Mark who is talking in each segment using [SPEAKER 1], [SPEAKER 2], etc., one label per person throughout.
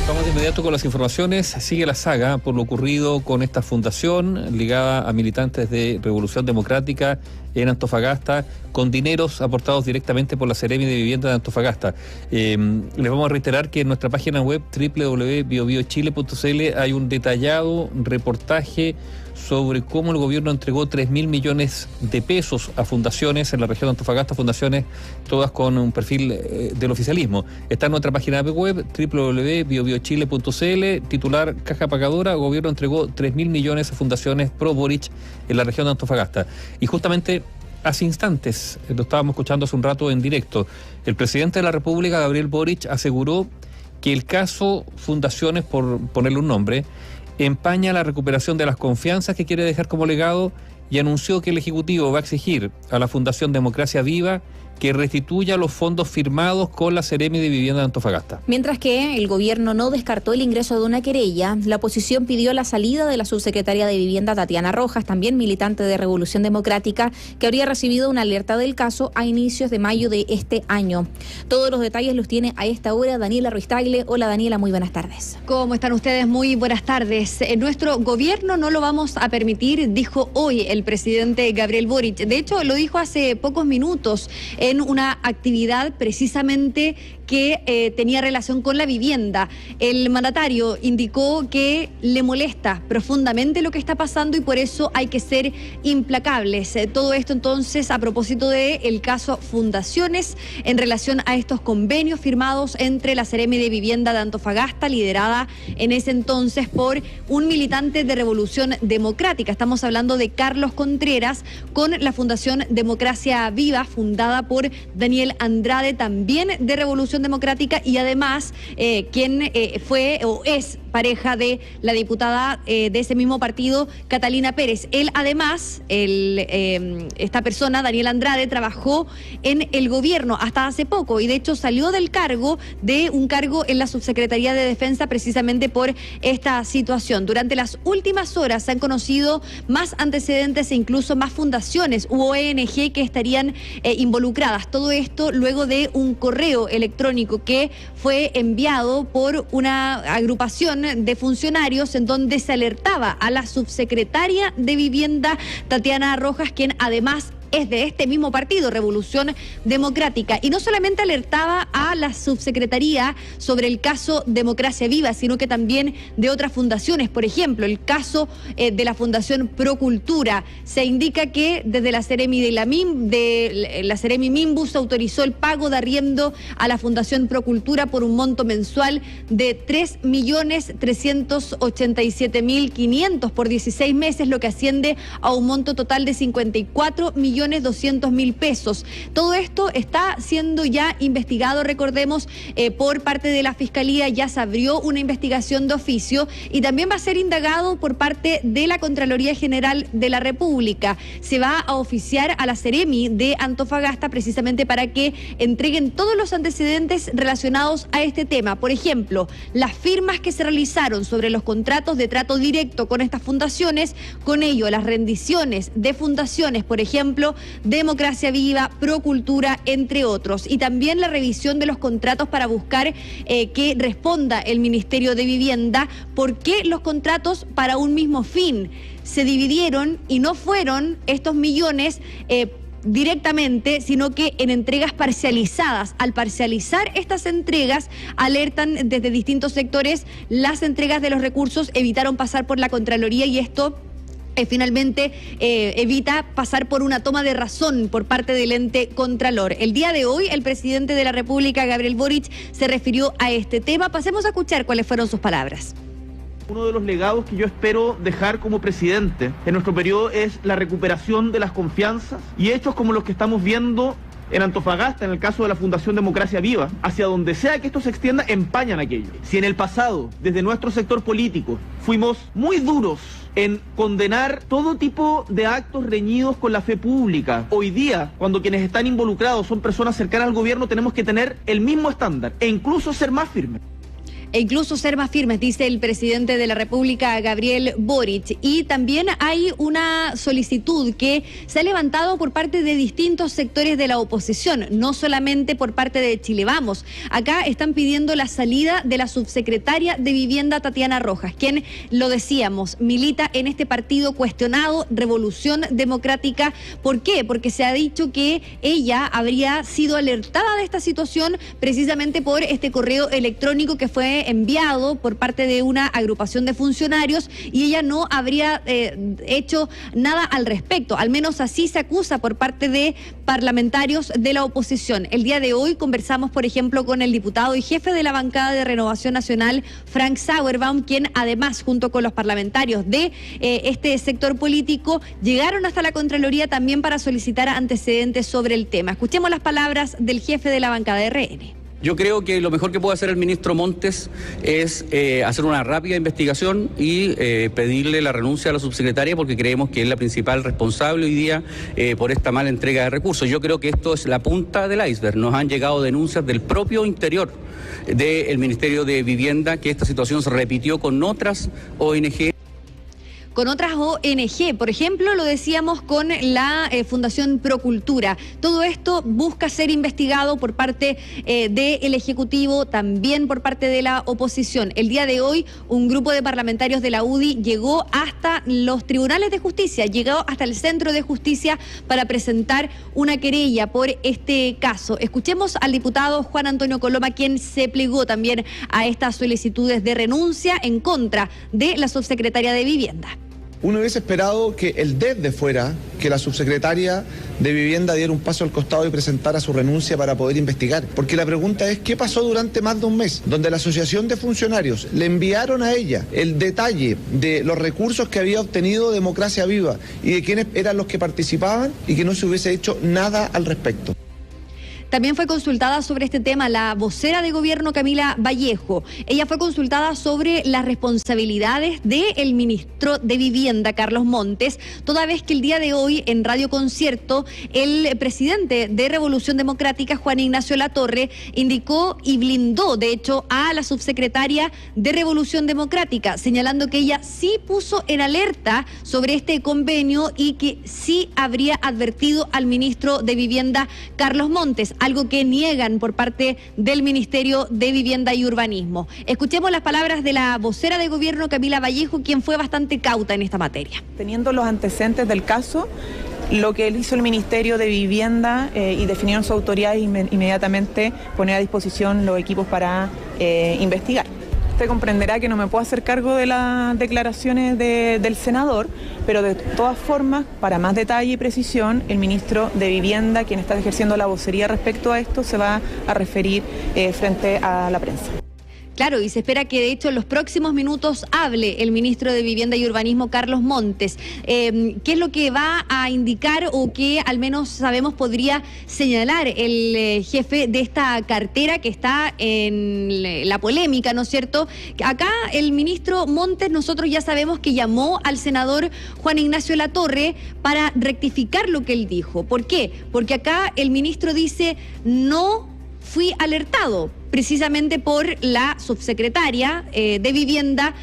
[SPEAKER 1] Vamos de inmediato con las informaciones. Sigue la saga por lo ocurrido con esta fundación ligada a militantes de Revolución Democrática en Antofagasta, con dineros aportados directamente por la Seremi de Vivienda de Antofagasta. Les vamos a reiterar que en nuestra página web www.biobiochile.cl hay un detallado reportaje sobre cómo el gobierno entregó 3.000 millones de pesos a fundaciones en la región de Antofagasta, fundaciones todas con un perfil del oficialismo. Está en nuestra página web www.biobiochile.cl, titular Caja Pagadora, gobierno entregó 3.000 millones a fundaciones pro Boric en la región de Antofagasta. Y justamente hace instantes, lo estábamos escuchando hace un rato en directo, el presidente de la República, Gabriel Boric, aseguró que el caso Fundaciones, por ponerle un nombre, empaña la recuperación de las confianzas que quiere dejar como legado y anunció que el Ejecutivo va a exigir a la Fundación Democracia Viva que restituya los fondos firmados con la Seremi de Vivienda de Antofagasta.
[SPEAKER 2] Mientras que el gobierno no descartó el ingreso de una querella, la oposición pidió la salida de la subsecretaria de Vivienda Tatiana Rojas, también militante de Revolución Democrática, que habría recibido una alerta del caso a inicios de mayo de este año. Todos los detalles los tiene a esta hora Daniela Ruiz Tagle. Hola Daniela, muy buenas tardes.
[SPEAKER 3] ¿Cómo están ustedes? Muy buenas tardes. Nuestro gobierno no lo vamos a permitir, dijo hoy el presidente Gabriel Boric. De hecho, lo dijo hace pocos minutos en una actividad precisamente que tenía relación con la vivienda. El mandatario indicó que le molesta profundamente lo que está pasando y por eso hay que ser implacables. Todo esto entonces a propósito del caso Fundaciones en relación a estos convenios firmados entre la Seremi de Vivienda de Antofagasta, liderada en ese entonces por un militante de Revolución Democrática. Estamos hablando de Carlos Contreras, con la Fundación Democracia Viva, fundada por Daniel Andrade, también de Revolución Democrática, y además quien fue o es pareja de la diputada de ese mismo partido, Catalina Pérez. Él además, esta persona, Daniel Andrade, trabajó en el gobierno hasta hace poco y de hecho salió del cargo, de un cargo en la Subsecretaría de Defensa, precisamente por esta situación. Durante las últimas horas se han conocido más antecedentes e incluso más fundaciones u ONG que estarían involucradas. Todo esto luego de un correo electrónico que fue enviado por una agrupación de funcionarios en donde se alertaba a la subsecretaria de Vivienda, Tatiana Rojas, quien además es de este mismo partido, Revolución Democrática, y no solamente alertaba a la subsecretaría sobre el caso Democracia Viva, sino que también de otras fundaciones. Por ejemplo, el caso de la Fundación Procultura. Se indica que desde la Seremi de la Seremi Mimbus autorizó el pago de arriendo a la Fundación Procultura por un monto mensual de 3.387.500 por 16 meses, lo que asciende a un monto total de 54.200.000 pesos. Todo esto está siendo ya investigado, recordemos, por parte de la Fiscalía. Ya se abrió una investigación de oficio y también va a ser indagado por parte de la Contraloría General de la República. Se va a oficiar a la Seremi de Antofagasta precisamente para que entreguen todos los antecedentes relacionados a este tema. Por ejemplo, las firmas que se realizaron sobre los contratos de trato directo con estas fundaciones, con ello las rendiciones de fundaciones, por ejemplo, Democracia Viva, Procultura, entre otros. Y también la revisión de los contratos para buscar que responda el Ministerio de Vivienda por qué los contratos para un mismo fin se dividieron y no fueron estos millones directamente, sino que en entregas parcializadas. Al parcializar estas entregas, alertan desde distintos sectores, las entregas de los recursos evitaron pasar por la Contraloría y esto finalmente evita pasar por una toma de razón por parte del ente Contralor. El día de hoy, el presidente de la República, Gabriel Boric, se refirió a este tema. Pasemos a escuchar cuáles fueron sus palabras.
[SPEAKER 4] Uno de los legados que yo espero dejar como presidente en nuestro periodo es la recuperación de las confianzas y hechos como los que estamos viendo en Antofagasta, en el caso de la Fundación Democracia Viva. Hacia donde sea que esto se extienda, empañan aquello. Si en el pasado, desde nuestro sector político, fuimos muy duros en condenar todo tipo de actos reñidos con la fe pública, hoy día, cuando quienes están involucrados son personas cercanas al gobierno, tenemos que tener el mismo estándar e incluso ser más firmes.
[SPEAKER 3] e incluso ser más firmes, dice el presidente de la República, Gabriel Boric. Y también hay una solicitud que se ha levantado por parte de distintos sectores de la oposición, no solamente por parte de Chile Vamos. Acá están pidiendo la salida de la subsecretaria de Vivienda, Tatiana Rojas, quien, lo decíamos, milita en este partido cuestionado, Revolución Democrática. ¿Por qué? Porque se ha dicho que ella habría sido alertada de esta situación precisamente por este correo electrónico que fue enviado por parte de una agrupación de funcionarios y ella no habría hecho nada al respecto. Al menos así se acusa por parte de parlamentarios de la oposición. El día de hoy conversamos, por ejemplo, con el diputado y jefe de la bancada de Renovación Nacional, Frank Sauerbaum, quien además, junto con los parlamentarios de este sector político, llegaron hasta la Contraloría también para solicitar antecedentes sobre el tema. Escuchemos las palabras del jefe de la bancada de RN.
[SPEAKER 5] Yo creo que lo mejor que puede hacer el ministro Montes es hacer una rápida investigación y pedirle la renuncia a la subsecretaria, porque creemos que es la principal responsable hoy día por esta mala entrega de recursos. Yo creo que esto es la punta del iceberg. Nos han llegado denuncias del propio interior del Ministerio de Vivienda que esta situación se repitió con otras ONG.
[SPEAKER 3] Con otras ONG, por ejemplo, lo decíamos con la Fundación Procultura. Todo esto busca ser investigado por parte del Ejecutivo, también por parte de la oposición. El día de hoy, un grupo de parlamentarios de la UDI llegó hasta los tribunales de justicia, llegó hasta el Centro de Justicia para presentar una querella por este caso. Escuchemos al diputado Juan Antonio Coloma, quien se plegó también a estas solicitudes de renuncia en contra de la subsecretaria de Vivienda.
[SPEAKER 6] Uno hubiese esperado que el desde fuera, que la subsecretaria de Vivienda diera un paso al costado y presentara su renuncia para poder investigar. Porque la pregunta es, ¿qué pasó durante más de un mes? Donde la Asociación de Funcionarios le enviaron a ella el detalle de los recursos que había obtenido Democracia Viva y de quiénes eran los que participaban y que no se hubiese hecho nada al respecto.
[SPEAKER 3] También fue consultada sobre este tema la vocera de gobierno, Camila Vallejo. Ella fue consultada sobre las responsabilidades del ministro de Vivienda, Carlos Montes, toda vez que el día de hoy en Radio Concierto el presidente de Revolución Democrática, Juan Ignacio Latorre, indicó y blindó, de hecho, a la subsecretaria de Revolución Democrática, señalando que ella sí puso en alerta sobre este convenio y que sí habría advertido al ministro de Vivienda, Carlos Montes, algo que niegan por parte del Ministerio de Vivienda y Urbanismo. Escuchemos las palabras de la vocera de gobierno, Camila Vallejo, quien fue bastante cauta en esta materia.
[SPEAKER 7] Teniendo los antecedentes del caso, lo que hizo el Ministerio de Vivienda y definieron su autoridad inmediatamente poner a disposición los equipos para investigar. Usted comprenderá que no me puedo hacer cargo de las declaraciones del senador, pero de todas formas, para más detalle y precisión, el ministro de Vivienda, quien está ejerciendo la vocería respecto a esto, se va a referir frente a la prensa.
[SPEAKER 3] Claro, y se espera que de hecho en los próximos minutos hable el ministro de Vivienda y Urbanismo, Carlos Montes. ¿Qué es lo que va a indicar o que al menos sabemos podría señalar el jefe de esta cartera que está en la polémica, ¿no es cierto? Acá el ministro Montes, nosotros ya sabemos que llamó al senador Juan Ignacio Latorre para rectificar lo que él dijo. ¿Por qué? Porque acá el ministro dice, no fui alertado precisamente por la subsecretaria de Vivienda,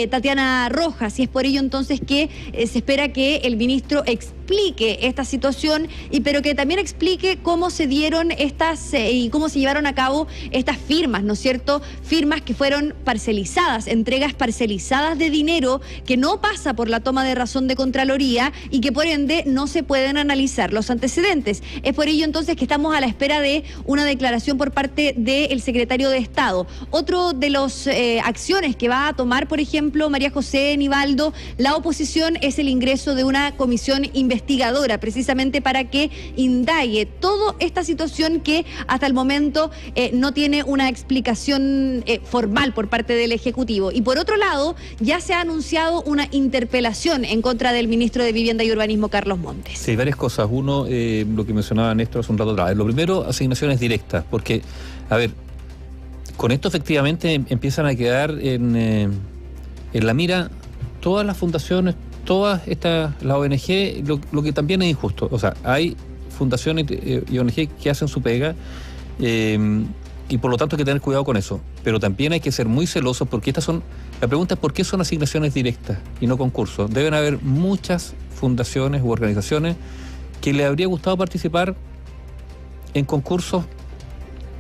[SPEAKER 3] Tatiana Rojas, y es por ello entonces que se espera que el ministro explique esta situación, pero que también explique cómo se dieron estas y cómo se llevaron a cabo estas firmas, ¿no es cierto? Firmas que fueron parcelizadas, entregas parcelizadas de dinero que no pasa por la toma de razón de Contraloría y que por ende no se pueden analizar los antecedentes. Es por ello entonces que estamos a la espera de una declaración por parte del secretario de Estado. Otro de las acciones que va a tomar, por ejemplo, María José Nivaldo, la oposición, es el ingreso de una comisión investigadora, precisamente para que indague toda esta situación que hasta el momento no tiene una explicación formal por parte del Ejecutivo. Y por otro lado, ya se ha anunciado una interpelación en contra del ministro de Vivienda y Urbanismo, Carlos Montes.
[SPEAKER 1] Sí, varias cosas. Uno, lo que mencionaba Néstor hace un rato atrás. Lo primero, asignaciones directas, porque, a ver, con esto efectivamente empiezan a quedar en la mira todas las fundaciones, todas estas, la ONG, lo que también es injusto. O sea, hay fundaciones y ONG que hacen su pega, y por lo tanto hay que tener cuidado con eso. Pero también hay que ser muy celosos porque la pregunta es ¿por qué son asignaciones directas y no concursos? Deben haber muchas fundaciones u organizaciones que le habría gustado participar en concursos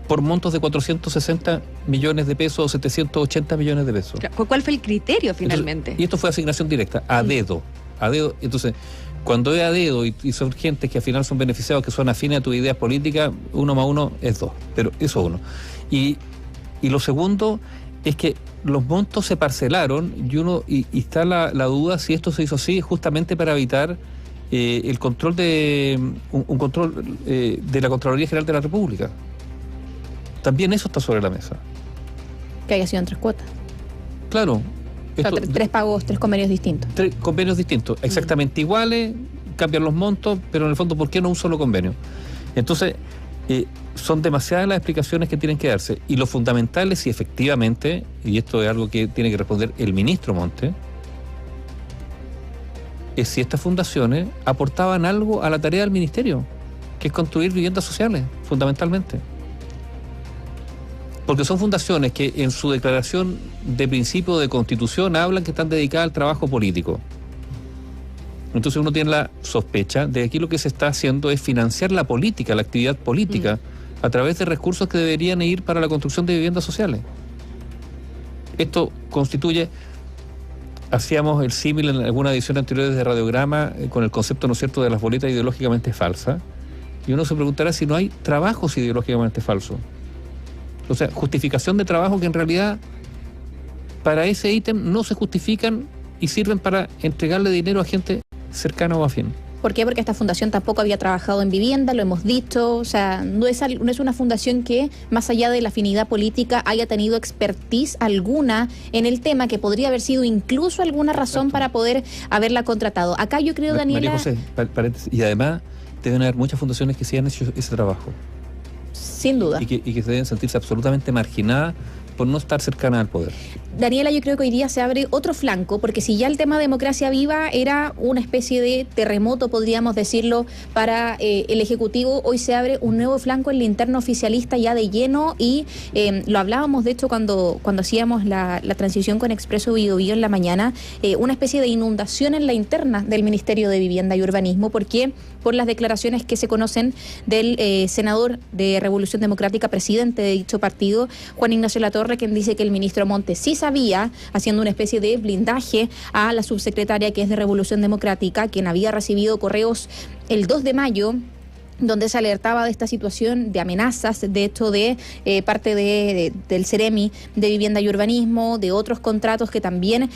[SPEAKER 1] por montos de 460 millones de pesos o 780 millones de pesos.
[SPEAKER 3] ¿Cuál fue el criterio finalmente?
[SPEAKER 1] Entonces, y esto fue asignación directa, a dedo. Entonces, cuando es a dedo y son gente que al final son beneficiados, que son afines a tu idea política, 1 más 1 es 2, pero eso es 1. Y lo segundo es que los montos se parcelaron y está la duda si esto se hizo así justamente para evitar el control un control de la Contraloría General de la República. También eso está sobre la mesa.
[SPEAKER 2] Que haya sido en 3 cuotas.
[SPEAKER 1] Claro.
[SPEAKER 2] O sea, 3 pagos, 3 convenios distintos.
[SPEAKER 1] 3 convenios distintos, exactamente iguales, cambian los montos, pero en el fondo, ¿por qué no un solo convenio? Entonces, son demasiadas las explicaciones que tienen que darse. Y lo fundamental es si efectivamente, y esto es algo que tiene que responder el ministro Montes, es si estas fundaciones aportaban algo a la tarea del ministerio, que es construir viviendas sociales, fundamentalmente. Porque son fundaciones que en su declaración de principio de constitución hablan que están dedicadas al trabajo político. Entonces uno tiene la sospecha de que aquí lo que se está haciendo es financiar la política, la actividad política, a través de recursos que deberían ir para la construcción de viviendas sociales. Esto constituye, hacíamos el símil en alguna edición anterior de Radiograma con el concepto, ¿no es cierto?, de las boletas ideológicamente falsas. Y uno se preguntará si no hay trabajos ideológicamente falsos. O sea, justificación de trabajo que en realidad para ese ítem no se justifican y sirven para entregarle dinero a gente cercana o afín.
[SPEAKER 2] ¿Por qué? Porque esta fundación tampoco había trabajado en vivienda, lo hemos dicho, o sea, no es una fundación que, más allá de la afinidad política, haya tenido expertise alguna en el tema, que podría haber sido incluso alguna razón para poder haberla contratado. Acá yo creo, Daniela...
[SPEAKER 1] María José, paréntesis, y además deben haber muchas fundaciones que sí han hecho ese trabajo.
[SPEAKER 2] Sin duda.
[SPEAKER 1] Y que se deben sentirse absolutamente marginadas por no estar cercana al poder.
[SPEAKER 2] Daniela, yo creo que hoy día se abre otro flanco, porque si ya el tema Democracia Viva era una especie de terremoto, podríamos decirlo, para el Ejecutivo, hoy se abre un nuevo flanco en la interna oficialista ya de lleno, y lo hablábamos de hecho cuando hacíamos la transición con Expreso Biobío en la mañana, una especie de inundación en la interna del Ministerio de Vivienda y Urbanismo, porque por las declaraciones que se conocen del senador de Revolución Democrática, presidente de dicho partido, Juan Ignacio Latorre, quien dice que el ministro Montes sí sabía, haciendo una especie de blindaje a la subsecretaria que es de Revolución Democrática, quien había recibido correos el 2 de mayo, donde se alertaba de esta situación de amenazas, de hecho de parte del Ceremi de Vivienda y Urbanismo, de otros contratos que también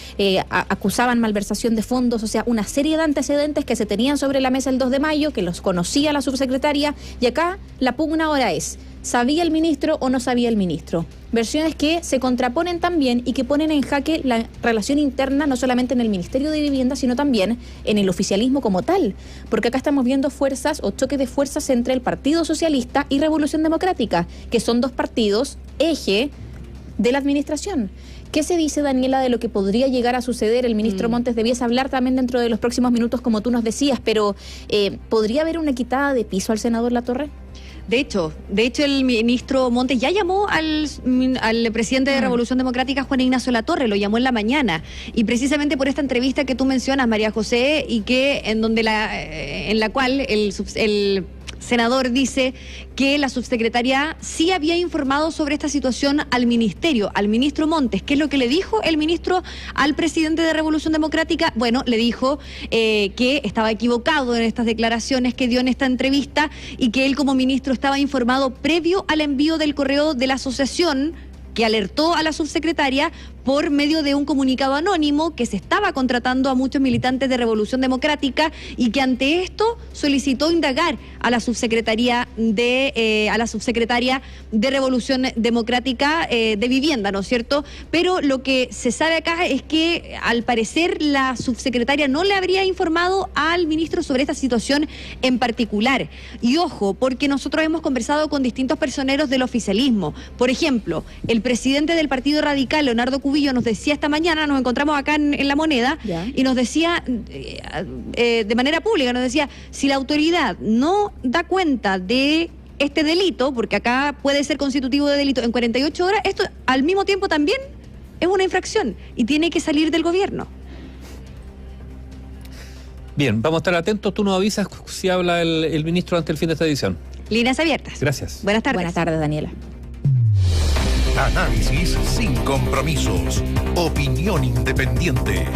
[SPEAKER 2] acusaban malversación de fondos, o sea, una serie de antecedentes que se tenían sobre la mesa el 2 de mayo, que los conocía la subsecretaria, y acá la pugna ahora es: ¿sabía el ministro o no sabía el ministro? Versiones que se contraponen también y que ponen en jaque la relación interna, no solamente en el Ministerio de Vivienda, sino también en el oficialismo como tal. Porque acá estamos viendo fuerzas o choque de fuerzas entre el Partido Socialista y Revolución Democrática, que son dos partidos eje de la administración. ¿Qué se dice, Daniela, de lo que podría llegar a suceder? El ministro Montes debiese hablar también dentro de los próximos minutos, como tú nos decías, pero ¿podría haber una quitada de piso al senador Latorre?
[SPEAKER 3] De hecho, el ministro Montes ya llamó al presidente de Revolución Democrática, Juan Ignacio Latorre, lo llamó en la mañana, y precisamente por esta entrevista que tú mencionas, María José, y que en la cual el senador dice que la subsecretaria sí había informado sobre esta situación al ministerio, al ministro Montes. ¿Qué es lo que le dijo el ministro al presidente de Revolución Democrática? Bueno, le dijo que estaba equivocado en estas declaraciones que dio en esta entrevista, y que él como ministro estaba informado previo al envío del correo de la asociación, que alertó a la subsecretaria por medio de un comunicado anónimo, que se estaba contratando a muchos militantes de Revolución Democrática, y que ante esto solicitó indagar a la subsecretaria de Revolución Democrática de Vivienda, ¿no es cierto? Pero lo que se sabe acá es que al parecer la subsecretaria no le habría informado al ministro sobre esta situación en particular. Y ojo, porque nosotros hemos conversado con distintos personeros del oficialismo. Por ejemplo, el presidente del Partido Radical, Leonardo Cubillo, nos decía esta mañana, nos encontramos acá en La Moneda, y nos decía de manera pública, nos decía: si la autoridad no da cuenta de este delito, porque acá puede ser constitutivo de delito en 48 horas, esto al mismo tiempo también es una infracción y tiene que salir del gobierno.
[SPEAKER 1] Bien, vamos a estar atentos. Tú nos avisas si habla el ministro antes del fin de esta edición.
[SPEAKER 3] Líneas abiertas.
[SPEAKER 1] Gracias.
[SPEAKER 3] Buenas tardes.
[SPEAKER 2] Buenas tardes, Daniela.
[SPEAKER 8] Análisis sin compromisos. Opinión independiente.